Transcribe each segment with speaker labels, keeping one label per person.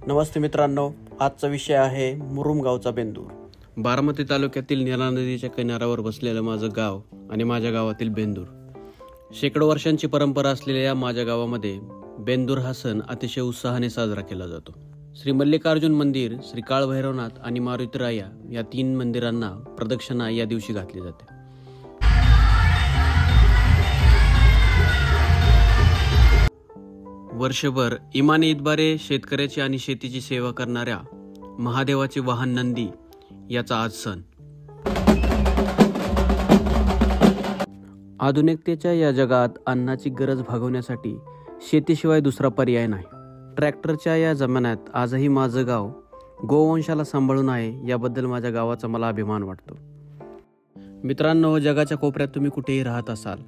Speaker 1: नमस्ते मित्रांनो, आजचा विषय आहे मुरुम गावचा बेंदूर। बारामती तालुक्यातील नीरा नदीच्या किनाऱ्यावर बसलेलं माझं गाव आणि माझ्या गावातील बेंदूर। शेकडो वर्षांची परंपरा असलेल्या या माझ्या गावामध्ये बेंदूर हा सण अतिशय उत्साहाने साजरा केला जातो। श्री मल्लिकार्जुन मंदिर, श्री काळभैरवनाथ आणि मारुतीराया या 3 मंदिरांना प्रदक्षिणा या दिवशी घातली जाते। वर्षभर इमानी इतबारे शेतकऱ्याची आणि शेतीची सेवा करणाऱ्या महादेवाचे वाहन नंदी याचा आज सण। आधुनिकतेच्या या जगात अन्नाची गरज भागवण्यासाठी शेतीशिवाय दुसरा पर्याय नाही। ट्रॅक्टरच्या या जमान्यात आजही माझं गाव गोवंशाला सांभाळून आहे, याबद्दल माझ्या गावाचा मला अभिमान वाटतो। मित्रांनो, जगाच्या कोपऱ्यात तुम्ही कुठेही राहत असाल,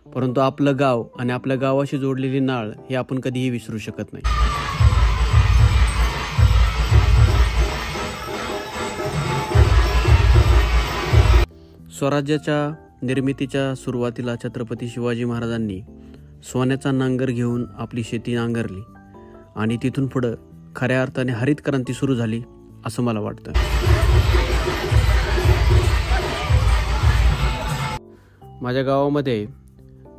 Speaker 1: परंतु आपलं गाव आणि आपल्या गावाशी जोडलेली नाळ हे आपण कधीही विसरू शकत नाही। स्वराज्याच्या निर्मितीच्या सुरुवातीला छत्रपती शिवाजी महाराजांनी सोन्याचा नांगर घेऊन आपली शेती नांगरली आणि तिथून पुढे खऱ्या अर्थाने हरित क्रांती सुरू झाली असं मला वाटतं। माझ्या गावामध्ये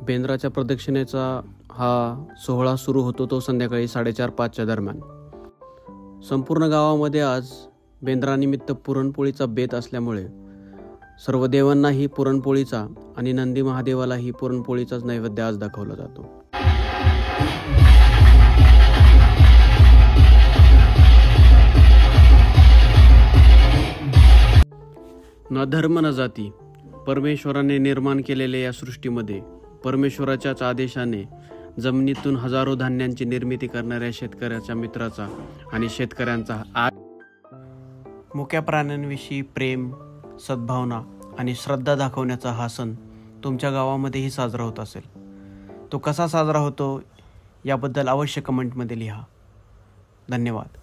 Speaker 1: बेंद्राच्या प्रदक्षिणेचा हा सोहळा सुरू होतो तो संध्याकाळी 4:30-5च्या दरम्यान। संपूर्ण गावामध्ये आज बेंद्रानिमित्त पुरणपोळीचा बेत असल्यामुळे सर्व देवांनाही पुरणपोळीचा आणि नंदी महादेवालाही पुरणपोळीचाच नैवेद्य आज दाखवला जातो। न धर्म न जाती, परमेश्वराने निर्माण केलेल्या या सृष्टीमध्ये परमेश्वराच्याच आदेशाने जमिनीतून हजारो धान्यांची निर्मिती करणाऱ्या शेतकऱ्याच्या मित्राचा आणि शेतकऱ्यांचा मुक्या प्राण्यांविषयी प्रेम, सद्भावना आणि श्रद्धा दाखवण्याचा हा सण तुमच्या गावामध्येही साजरा होत असेल। तो कसा साजरा होतो याबद्दल अवश्य कमेंटमध्ये लिहा। धन्यवाद।